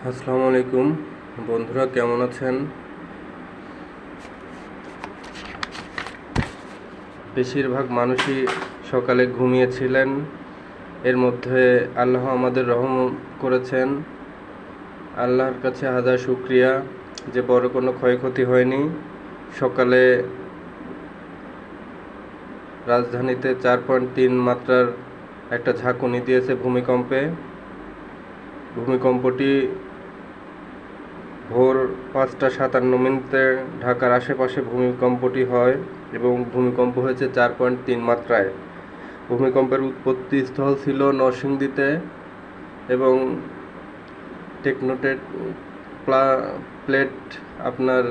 আসসালামু আলাইকুম বন্ধুরা, কেমন আছেন? বেশিরভাগ মানুষই সকালে ঘুমিয়েছিলেন। এর মধ্যে আল্লাহ আমাদের রহম করেছেন। আল্লাহর কাছে হাজার শুকরিয়া যে বড় কোনো ক্ষয়ক্ষতি হয়নি। সকালে রাজধানীতে 4.3 মাত্রার একটা ঝাঁকুনি দিয়েছে ভূমিকম্পটি ভোর 5:57 ঢাকার আশেপাশে ভূমিকম্পটি হয় এবং ভূমিকম্প হয়েছে 4.3 মাত্রায়। ভূমিকম্পের উৎপত্তিস্থল ছিল নরসিংদীতে এবং টেকটোনিক প্লেট আপনার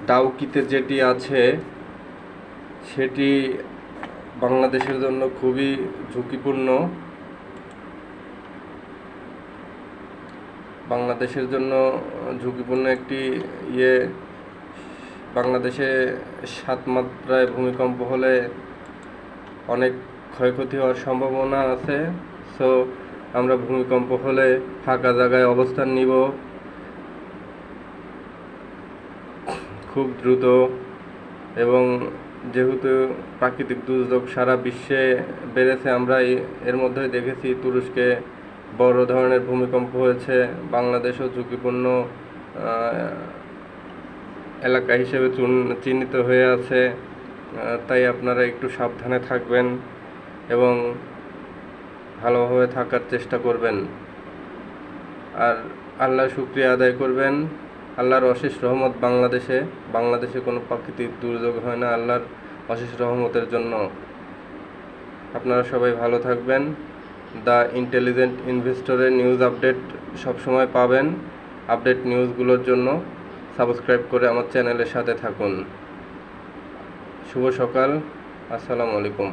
ডাউকিতে যেটি আছে সেটি বাংলাদেশের জন্য খুবই ঝুঁকিপূর্ণ। একটি বাংলাদেশে 7 মাত্রায় ভূমিকম্প হলে অনেক ক্ষয়ক্ষতি হওয়ার সম্ভাবনা আছে। সো আমরা ভূমিকম্প হলে ফাঁকা জায়গায় অবস্থান নিব খুব দ্রুত। এবং যেহেতু প্রাকৃতিক দুর্যোগ সারা বিশ্বে বেড়েছে, আমরা এর মধ্যে দেখেছি তুরস্কে বড় ধরনের ভূমিকম্প হয়েছে। বাংলাদেশও ঝুঁকিপূর্ণ এলাকা হিসেবে চিহ্নিত হয়ে আছে। তাই আপনারা একটু সাবধানে থাকবেন এবং ভালোভাবে থাকার চেষ্টা করবেন। আর আল্লাহর শুকরিয়া আদায় করবেন। আল্লাহর অশেষ রহমত বাংলাদেশে কোনো প্রাকৃতিক দুর্যোগ হয় না আল্লাহর অশেষ রহমতের জন্য। আপনারা সবাই ভালো থাকবেন। দ্য ইন্টেলিজেন্ট ইনভেস্টরের নিউজ আপডেট সবসময় পাবেন। আপডেট নিউজগুলোর জন্য সাবস্ক্রাইব করে আমার চ্যানেলের সাথে থাকুন। শুভ সকাল, আসসালামু আলাইকুম।